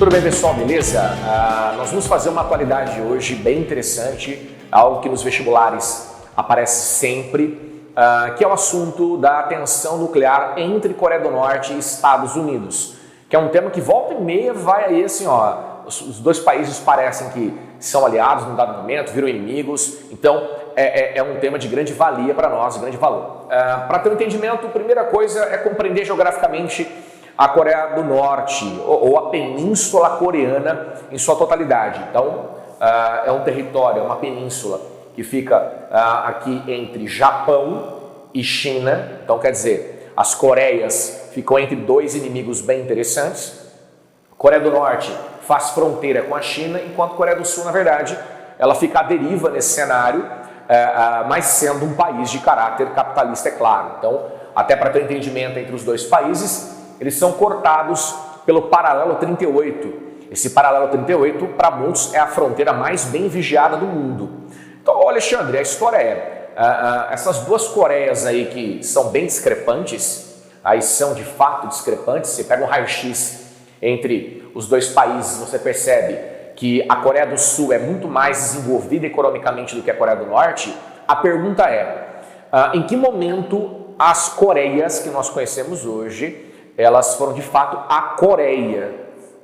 Tudo bem, pessoal? Beleza? Nós vamos fazer uma atualidade hoje bem interessante, algo que nos vestibulares aparece sempre, que é o assunto da tensão nuclear entre Coreia do Norte e Estados Unidos, que é um tema que volta e meia vai aí assim, ó, os dois países parecem que são aliados num dado momento, viram inimigos, então é um tema de grande valia para nós, de grande valor. Para ter um entendimento, a primeira coisa é compreender geograficamente a Coreia do Norte, ou a Península Coreana em sua totalidade. Então, é um território, é uma península que fica aqui entre Japão e China. Então, quer dizer, as Coreias ficam entre dois inimigos bem interessantes. A Coreia do Norte faz fronteira com a China, enquanto a Coreia do Sul, na verdade, ela fica à deriva nesse cenário, mas sendo um país de caráter capitalista, é claro. Então, até para ter um entendimento entre os dois países, eles são cortados pelo paralelo 38. Esse paralelo 38, para muitos, é a fronteira mais bem vigiada do mundo. Então, Alexandre, a história essas duas Coreias aí que são bem discrepantes, aí são de fato discrepantes, você pega um raio-x entre os dois países, você percebe que a Coreia do Sul é muito mais desenvolvida economicamente do que a Coreia do Norte. A pergunta é, em que momento as Coreias que nós conhecemos hoje, elas foram de fato a Coreia,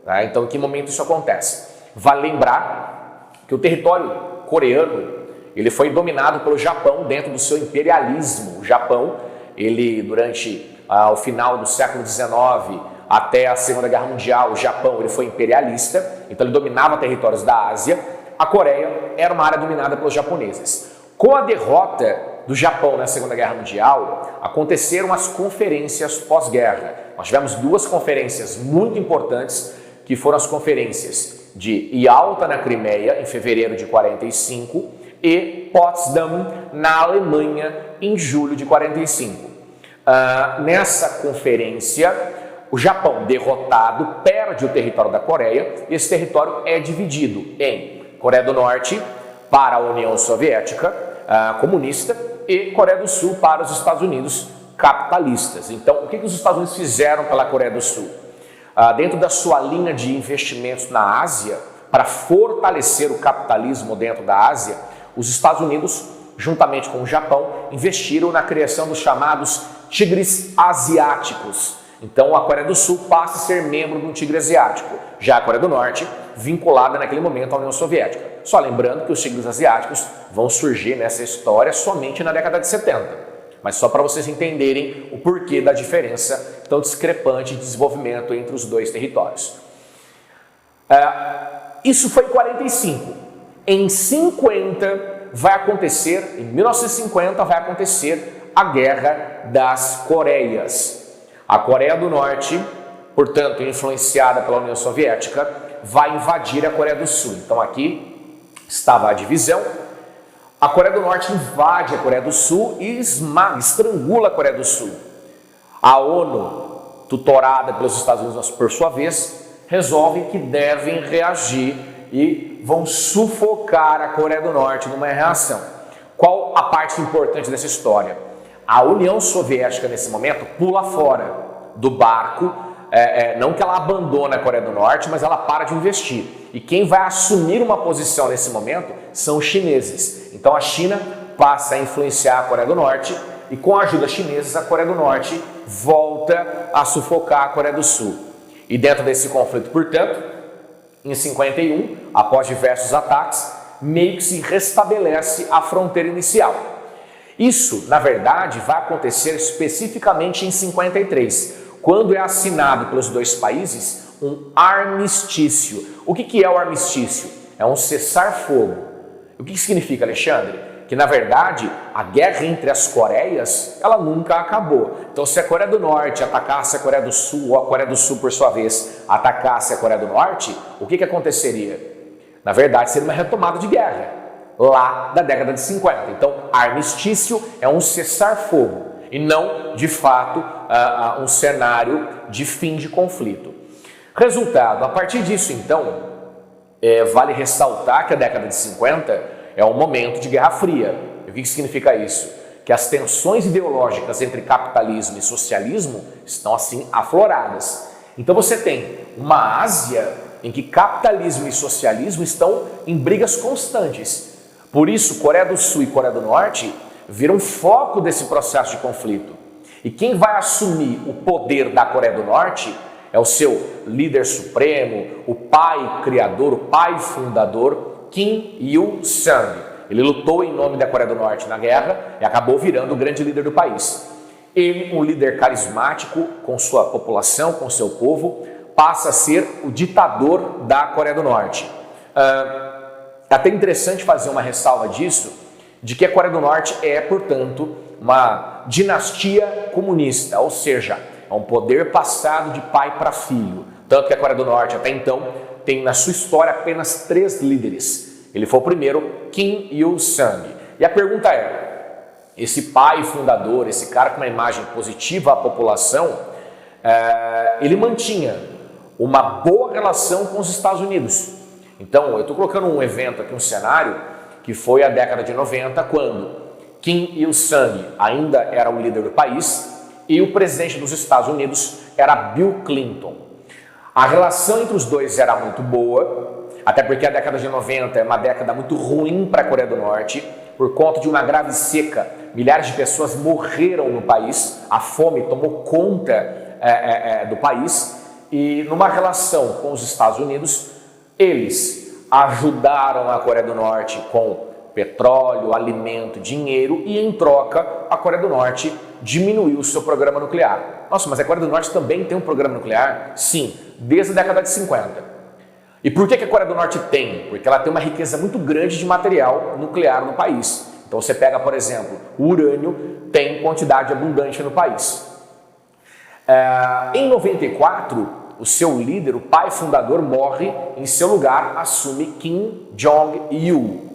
tá? Então, em que momento isso acontece? Vale lembrar que o território coreano, ele foi dominado pelo Japão dentro do seu imperialismo. O Japão, ele durante o final do século XIX até a Segunda Guerra Mundial, o Japão ele foi imperialista, então ele dominava territórios da Ásia. A Coreia era uma área dominada pelos japoneses. Com a derrota do Japão na Segunda Guerra Mundial, aconteceram as conferências pós-guerra. Nós tivemos duas conferências muito importantes, que foram as conferências de Yalta na Crimeia, em fevereiro de 45, e Potsdam, na Alemanha, em julho de 45. Nessa conferência, o Japão, derrotado, perde o território da Coreia, e esse território é dividido em Coreia do Norte para a União Soviética comunista e Coreia do Sul para os Estados Unidos capitalistas. Então, o que os Estados Unidos fizeram pela Coreia do Sul? Dentro da sua linha de investimentos na Ásia, para fortalecer o capitalismo dentro da Ásia, os Estados Unidos, juntamente com o Japão, investiram na criação dos chamados tigres asiáticos. Então, a Coreia do Sul passa a ser membro de um tigre asiático, já a Coreia do Norte, vinculada naquele momento à União Soviética. Só lembrando que os tigres asiáticos vão surgir nessa história somente na década de 70. Mas só para vocês entenderem o porquê da diferença tão discrepante de desenvolvimento entre os dois territórios. Isso foi em 45. Em 50 vai acontecer, em 1950 vai acontecer a Guerra das Coreias. A Coreia do Norte, portanto influenciada pela União Soviética, vai invadir a Coreia do Sul. Então aqui estava a divisão. A Coreia do Norte invade a Coreia do Sul e estrangula a Coreia do Sul. A ONU, tutorada pelos Estados Unidos por sua vez, resolve que devem reagir e vão sufocar a Coreia do Norte numa reação. Qual a parte importante dessa história? A União Soviética, nesse momento, pula fora do barco, não que ela abandone a Coreia do Norte, mas ela para de investir. E quem vai assumir uma posição nesse momento são os chineses. Então a China passa a influenciar a Coreia do Norte e com a ajuda chinesa a Coreia do Norte volta a sufocar a Coreia do Sul. E dentro desse conflito, portanto, em 51, após diversos ataques, meio que se restabelece a fronteira inicial. Isso, na verdade, vai acontecer especificamente em 53, quando é assinado pelos dois países um armistício. O que é o armistício? É um cessar-fogo. O que significa, Alexandre? Que, na verdade, a guerra entre as Coreias, ela nunca acabou. Então, se a Coreia do Norte atacasse a Coreia do Sul, ou a Coreia do Sul, por sua vez, atacasse a Coreia do Norte, o que aconteceria? Na verdade, seria uma retomada de guerra, lá da década de 50. Então, armistício é um cessar-fogo e não, de fato, um cenário de fim de conflito. Resultado, a partir disso, então, vale ressaltar que a década de 50 é um momento de Guerra Fria. E o que significa isso? Que as tensões ideológicas entre capitalismo e socialismo estão assim afloradas. Então você tem uma Ásia em que capitalismo e socialismo estão em brigas constantes. Por isso, Coreia do Sul e Coreia do Norte viram foco desse processo de conflito. E quem vai assumir o poder da Coreia do Norte é o seu líder supremo, o pai criador, o pai fundador, Kim Il-sung. Ele lutou em nome da Coreia do Norte na guerra e acabou virando o grande líder do país. Ele, um líder carismático com sua população, com seu povo, passa a ser o ditador da Coreia do Norte. É até interessante fazer uma ressalva disso, de que a Coreia do Norte é, portanto, uma dinastia comunista, ou seja, é um poder passado de pai para filho. Tanto que a Coreia do Norte, até então, tem na sua história apenas 3 líderes. Ele foi o primeiro, Kim Il-sung. E a pergunta é, esse pai fundador, esse cara com uma imagem positiva à população, ele mantinha uma boa relação com os Estados Unidos. Então, eu estou colocando um evento aqui, um cenário, que foi a década de 90, quando Kim Il-sung ainda era o líder do país e o presidente dos Estados Unidos era Bill Clinton. A relação entre os dois era muito boa, até porque a década de 90 é uma década muito ruim para a Coreia do Norte, por conta de uma grave seca. Milhares de pessoas morreram no país, a fome tomou conta do país, e numa relação com os Estados Unidos, eles ajudaram a Coreia do Norte com petróleo, alimento, dinheiro, e em troca a Coreia do Norte diminuiu o seu programa nuclear. Nossa, mas a Coreia do Norte também tem um programa nuclear? Sim, desde a década de 50. E por que a Coreia do Norte tem? Porque ela tem uma riqueza muito grande de material nuclear no país. Então você pega, por exemplo, o urânio tem quantidade abundante no país. Em 94, o seu líder, o pai fundador, morre. Em seu lugar assume Kim Jong-il,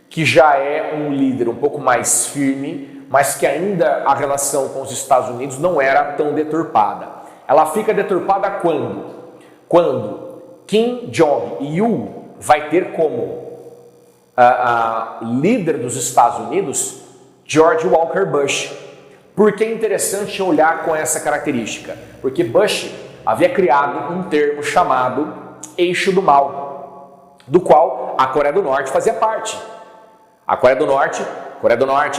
que já é um líder um pouco mais firme, mas que ainda a relação com os Estados Unidos não era tão deturpada. Ela fica deturpada quando? Quando Kim Jong-il vai ter como líder dos Estados Unidos George Walker Bush. Por que é interessante olhar com essa característica? Porque Bush havia criado um termo chamado Eixo do Mal, do qual a Coreia do Norte fazia parte. A Coreia do Norte,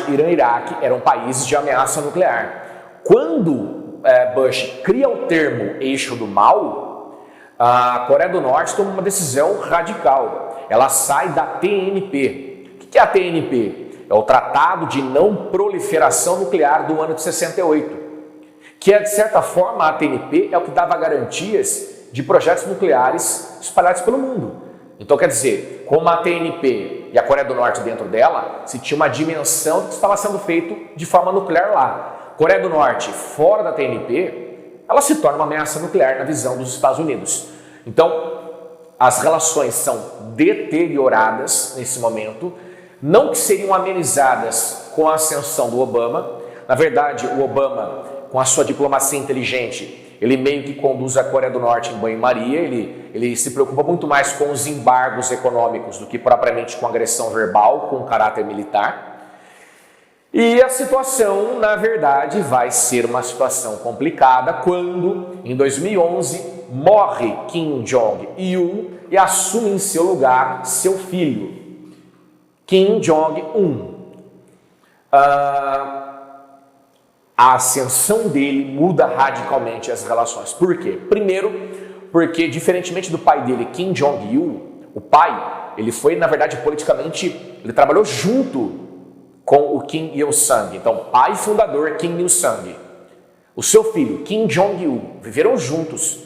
Irã e Iraque eram países de ameaça nuclear. Quando Bush cria o termo Eixo do Mal, a Coreia do Norte toma uma decisão radical. Ela sai da TNP. O que é a TNP? É o Tratado de Não Proliferação Nuclear do ano de 68, que de certa forma a TNP é o que dava garantias de projetos nucleares espalhados pelo mundo. Então quer dizer, como a TNP e a Coreia do Norte dentro dela, se tinha uma dimensão do que estava sendo feito de forma nuclear lá. Coreia do Norte fora da TNP, ela se torna uma ameaça nuclear na visão dos Estados Unidos. Então as relações são deterioradas nesse momento, não que seriam amenizadas com a ascensão do Obama. Na verdade, o Obama, com a sua diplomacia inteligente, ele meio que conduz a Coreia do Norte em banho-maria, ele se preocupa muito mais com os embargos econômicos do que propriamente com agressão verbal, com caráter militar. E a situação, na verdade, vai ser uma situação complicada quando, em 2011, morre Kim Jong-il e assume em seu lugar seu filho, Kim Jong-un. A ascensão dele muda radicalmente as relações. Por quê? Primeiro, porque diferentemente do pai dele, Kim Jong-il, o pai, ele foi, na verdade, politicamente, ele trabalhou junto com o Kim Il-sung. Então, pai fundador Kim Il-sung. O seu filho, Kim Jong-il, viveram juntos.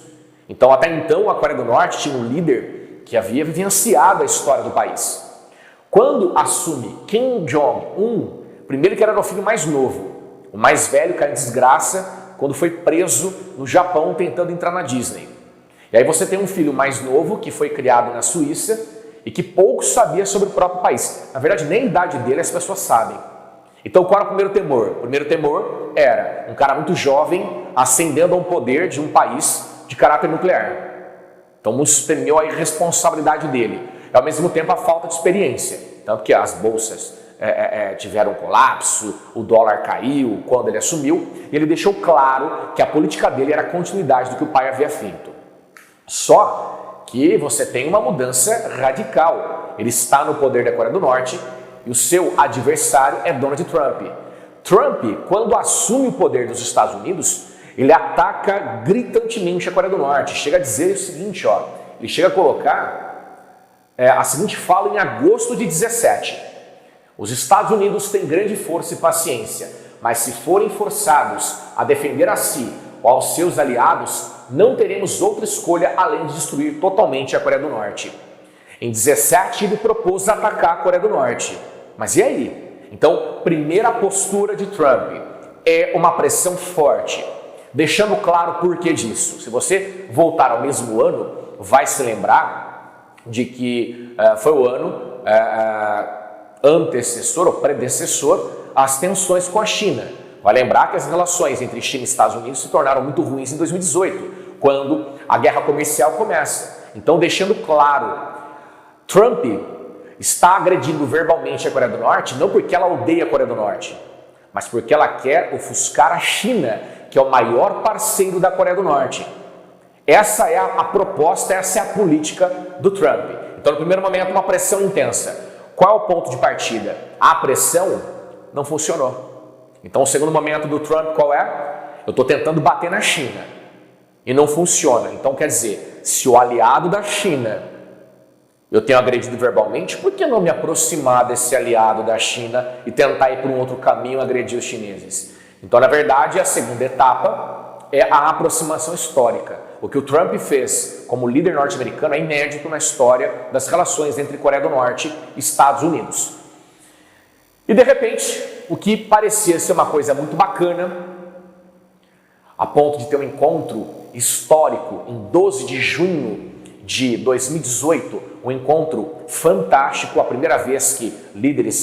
Então, até então, a Coreia do Norte tinha um líder que havia vivenciado a história do país. Quando assume Kim Jong-un, primeiro que era o filho mais novo, o mais velho caiu em desgraça quando foi preso no Japão tentando entrar na Disney. E aí você tem um filho mais novo que foi criado na Suíça e que pouco sabia sobre o próprio país. Na verdade, nem a idade dele as pessoas sabem. Então, qual era o primeiro temor? O primeiro temor era um cara muito jovem ascendendo a um poder de um país de caráter nuclear. Então, muitos temeu a irresponsabilidade dele e, ao mesmo tempo, a falta de experiência. Tanto que as bolsas tiveram um colapso, o dólar caiu quando ele assumiu, e ele deixou claro que a política dele era a continuidade do que o pai havia feito. Só porque você tem uma mudança radical. Ele está no poder da Coreia do Norte e o seu adversário é Donald Trump. Trump, quando assume o poder dos Estados Unidos, ele ataca gritantemente a Coreia do Norte. Chega a dizer o seguinte, ó, ele chega a colocar a seguinte fala em agosto de 17. Os Estados Unidos têm grande força e paciência, mas se forem forçados a defender a si ou aos seus aliados, não teremos outra escolha além de destruir totalmente a Coreia do Norte. Em 17 ele propôs atacar a Coreia do Norte. Mas e aí? Então, primeira postura de Trump é uma pressão forte, deixando claro o porquê disso. Se você voltar ao mesmo ano, vai se lembrar de que foi o ano antecessor ou predecessor às tensões com a China. Vai lembrar que as relações entre China e Estados Unidos se tornaram muito ruins em 2018, quando a guerra comercial começa. Então, deixando claro, Trump está agredindo verbalmente a Coreia do Norte, não porque ela odeia a Coreia do Norte, mas porque ela quer ofuscar a China, que é o maior parceiro da Coreia do Norte. Essa é a proposta, essa é a política do Trump. Então, no primeiro momento, uma pressão intensa. Qual é o ponto de partida? A pressão não funcionou. Então, o segundo momento do Trump qual é? Eu estou tentando bater na China e não funciona. Então, quer dizer, se o aliado da China eu tenho agredido verbalmente, por que não me aproximar desse aliado da China e tentar ir por um outro caminho e agredir os chineses? Então, na verdade, a segunda etapa é a aproximação histórica. O que o Trump fez como líder norte-americano é inédito na história das relações entre Coreia do Norte e Estados Unidos. E, de repente, o que parecia ser uma coisa muito bacana, a ponto de ter um encontro histórico em 12 de junho de 2018, um encontro fantástico, a primeira vez que líderes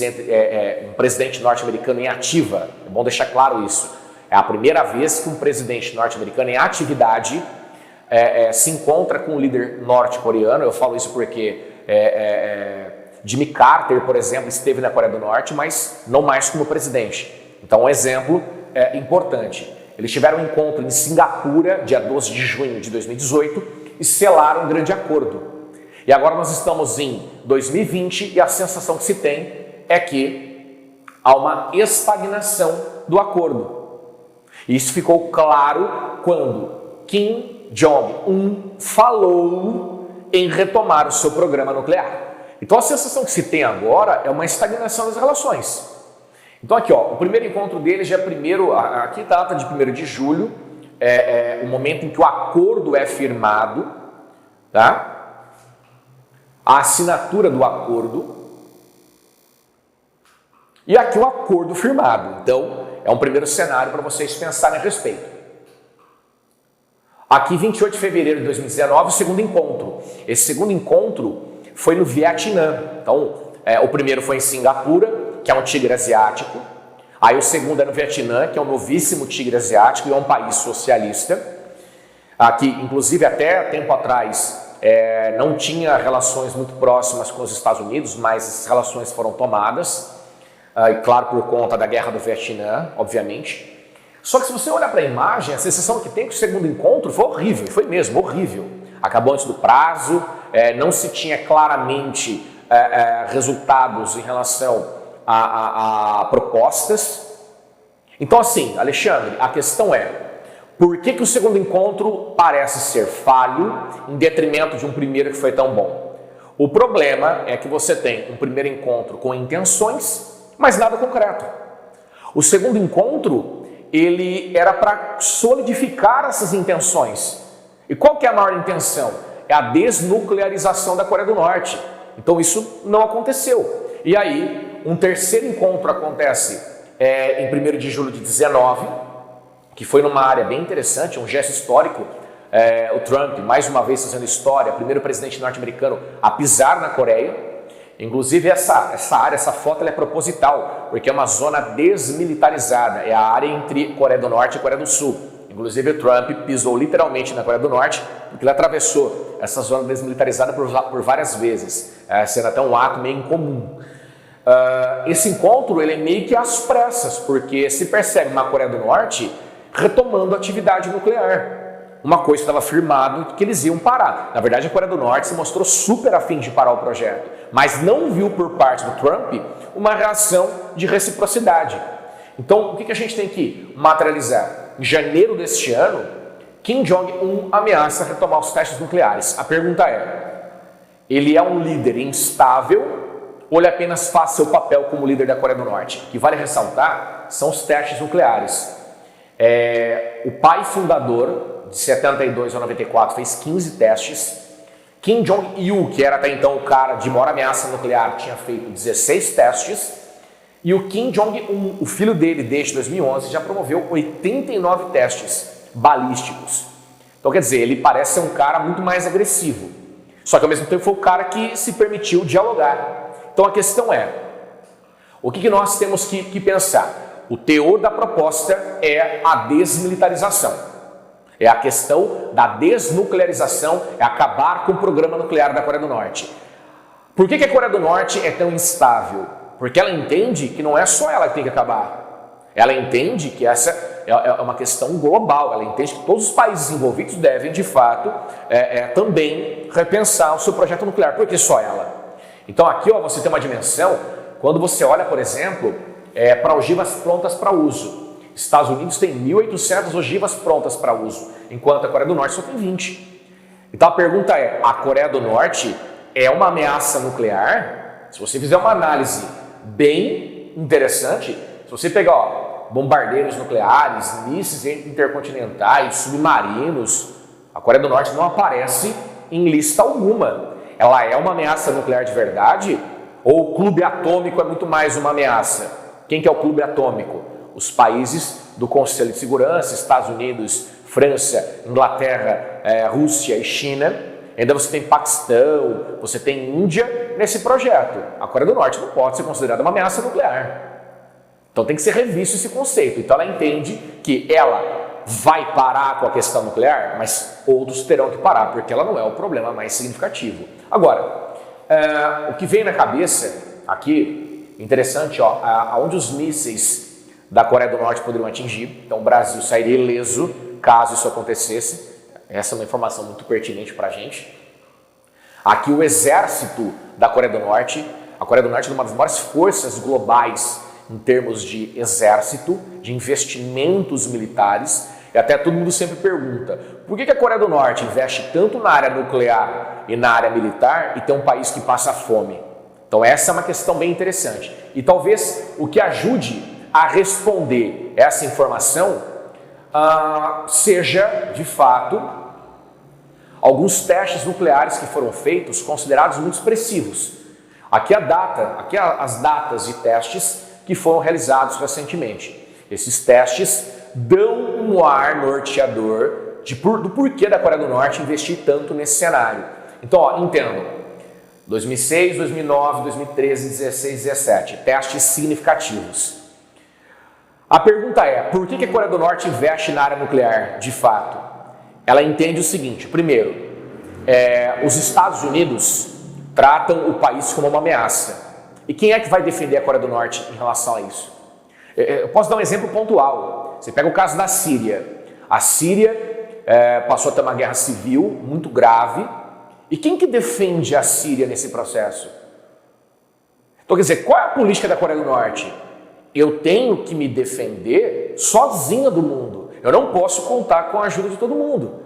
um presidente norte-americano em ativa, é bom deixar claro isso, é a primeira vez que um presidente norte-americano em atividade se encontra com um líder norte-coreano. Eu falo isso porque Jimmy Carter, por exemplo, esteve na Coreia do Norte, mas não mais como presidente. Então, um exemplo importante. Eles tiveram um encontro em Singapura, dia 12 de junho de 2018, e selaram um grande acordo. E agora nós estamos em 2020 e a sensação que se tem é que há uma estagnação do acordo. E isso ficou claro quando Kim Jong-un falou em retomar o seu programa nuclear. Então a sensação que se tem agora é uma estagnação das relações. Então aqui, ó, o primeiro encontro deles já é aqui data de 1º de julho, o momento em que o acordo é firmado, tá? A assinatura do acordo e aqui o acordo firmado. Então, é um primeiro cenário para vocês pensarem a respeito. Aqui, 28 de fevereiro de 2019, o segundo encontro. Esse segundo encontro foi no Vietnã. Então, o primeiro foi em Singapura, que é um tigre asiático. Aí o segundo é no Vietnã, que é um novíssimo tigre asiático e é um país socialista. Aqui, inclusive, até tempo atrás, não tinha relações muito próximas com os Estados Unidos, mas essas relações foram tomadas, e claro, por conta da guerra do Vietnã, obviamente. Só que se você olhar para a imagem, a sensação que tem que o segundo encontro foi horrível, foi mesmo horrível. Acabou antes do prazo, não se tinha claramente resultados em relação a propostas. Então assim, Alexandre, a questão por que o segundo encontro parece ser falho em detrimento de um primeiro que foi tão bom? O problema é que você tem um primeiro encontro com intenções, mas nada concreto. O segundo encontro, ele era para solidificar essas intenções. E qual que é a maior intenção? É a desnuclearização da Coreia do Norte. Então isso não aconteceu. E aí, um terceiro encontro acontece em 1º de julho de 19, que foi numa área bem interessante, um gesto histórico. O Trump, mais uma vez fazendo história, primeiro presidente norte-americano a pisar na Coreia. Inclusive essa área, essa foto, ela é proposital, porque é uma zona desmilitarizada, é a área entre Coreia do Norte e Coreia do Sul. Inclusive o Trump pisou literalmente na Coreia do Norte, porque ele atravessou essa zona desmilitarizada por várias vezes, sendo até um ato meio incomum. Esse encontro ele é meio que às pressas, porque se percebe uma Coreia do Norte retomando a atividade nuclear. uma coisa estava firmado que eles iam parar. Na verdade, a Coreia do Norte se mostrou super afim de parar o projeto, mas não viu por parte do Trump uma reação de reciprocidade. Então, o que a gente tem que materializar? Em janeiro deste ano, Kim Jong-un ameaça retomar os testes nucleares. A pergunta é, ele é um líder instável ou ele apenas faz seu papel como líder da Coreia do Norte? O que vale ressaltar são os testes nucleares. O pai fundador, de 72 a 94, fez 15 testes. Kim Jong-il, que era até então o cara de maior ameaça nuclear, tinha feito 16 testes. E o Kim Jong-un, o filho dele, desde 2011, já promoveu 89 testes balísticos. Então, quer dizer, ele parece ser um cara muito mais agressivo. Só que, ao mesmo tempo, foi o cara que se permitiu dialogar. Então, a questão é, o que nós temos que pensar? O teor da proposta é a desmilitarização. É a questão da desnuclearização, é acabar com o programa nuclear da Coreia do Norte. Por que a Coreia do Norte é tão instável? Porque ela entende que não é só ela que tem que acabar. Ela entende que essa é uma questão global. Ela entende que todos os países envolvidos devem, de fato, também repensar o seu projeto nuclear. Por que só ela? Então aqui você tem uma dimensão, quando você olha, por exemplo, para ogivas prontas para uso. Estados Unidos tem 1.800 ogivas prontas para uso, enquanto a Coreia do Norte só tem 20. Então a pergunta é, a Coreia do Norte é uma ameaça nuclear? Se você fizer uma análise bem interessante, se você pegar bombardeiros nucleares, mísseis intercontinentais, submarinos, a Coreia do Norte não aparece em lista alguma. Ela é uma ameaça nuclear de verdade? Ou o clube atômico é muito mais uma ameaça? Quem que é o clube atômico? Os países do Conselho de Segurança, Estados Unidos, França, Inglaterra, Rússia e China. Ainda você tem Paquistão, você tem Índia nesse projeto. A Coreia do Norte não pode ser considerada uma ameaça nuclear. Então tem que ser revisto esse conceito. Então ela entende que ela vai parar com a questão nuclear, mas outros terão que parar, porque ela não é o problema mais significativo. Agora, o que vem na cabeça aqui, interessante, aonde os mísseis da Coreia do Norte poderiam atingir. Então o Brasil sairia ileso caso isso acontecesse. Essa é uma informação muito pertinente para a gente. Aqui o exército da Coreia do Norte, a Coreia do Norte é uma das maiores forças globais em termos de exército, de investimentos militares, e até todo mundo sempre pergunta, por que a Coreia do Norte investe tanto na área nuclear e na área militar e tem um país que passa fome? Então essa é uma questão bem interessante. E talvez o que ajude a responder essa informação seja, de fato, alguns testes nucleares que foram feitos, considerados muito expressivos. Aqui as datas de testes que foram realizados recentemente. Esses testes dão um ar norteador do porquê da Coreia do Norte investir tanto nesse cenário. Então, entendam, 2006, 2009, 2013, 2016, 2017, testes significativos. A pergunta é, por que a Coreia do Norte investe na área nuclear, de fato? Ela entende o seguinte, primeiro, os Estados Unidos tratam o país como uma ameaça. E quem é que vai defender a Coreia do Norte em relação a isso? Eu posso dar um exemplo pontual. Você pega o caso da Síria. A Síria passou a ter uma guerra civil muito grave. E quem que defende a Síria nesse processo? Então, quer dizer, qual é a política da Coreia do Norte? Eu tenho que me defender sozinha do mundo. Eu não posso contar com a ajuda de todo mundo.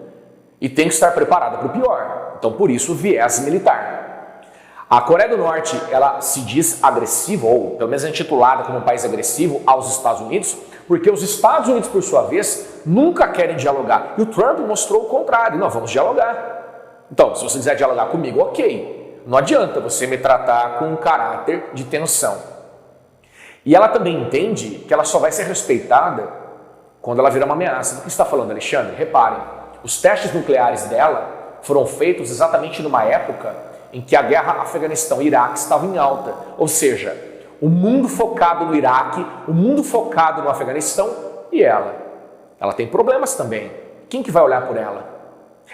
E tenho que estar preparada para o pior. Então, por isso, o viés militar. A Coreia do Norte, ela se diz agressiva, ou pelo menos é intitulada como um país agressivo aos Estados Unidos, porque os Estados Unidos, por sua vez, nunca querem dialogar. E o Trump mostrou o contrário. Não, vamos dialogar. Então, se você quiser dialogar comigo, ok. Não adianta você me tratar com um caráter de tensão. E ela também entende que ela só vai ser respeitada quando ela virar uma ameaça. Do que está falando, Alexandre? Reparem, os testes nucleares dela foram feitos exatamente numa época em que a guerra Afeganistão-Iraque estava em alta. Ou seja, o mundo focado no Iraque, o mundo focado no Afeganistão e ela. Ela tem problemas também. Quem que vai olhar por ela?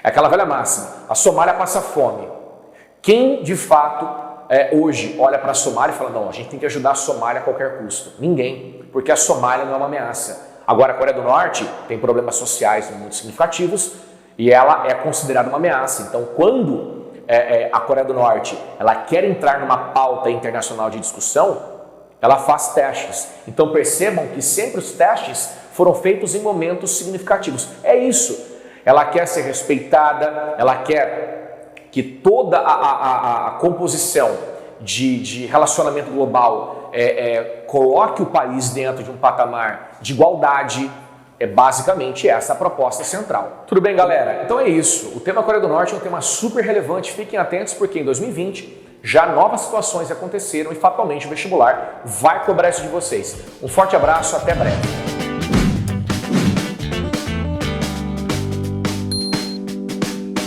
É aquela velha máxima, a Somália passa fome. Quem de fato hoje olha para a Somália e fala, não, a gente tem que ajudar a Somália a qualquer custo? Ninguém, porque a Somália não é uma ameaça. Agora a Coreia do Norte tem problemas sociais muito significativos e ela é considerada uma ameaça. Então, quando a Coreia do Norte ela quer entrar numa pauta internacional de discussão, ela faz testes. Então percebam que sempre os testes foram feitos em momentos significativos. É isso. Ela quer ser respeitada, ela quer que toda a composição de relacionamento global coloque o país dentro de um patamar de igualdade. É basicamente essa a proposta central. Tudo bem, galera? Então é isso. O tema Coreia do Norte é um tema super relevante. Fiquem atentos porque em 2020 já novas situações aconteceram e fatalmente o vestibular vai cobrar isso de vocês. Um forte abraço, até breve.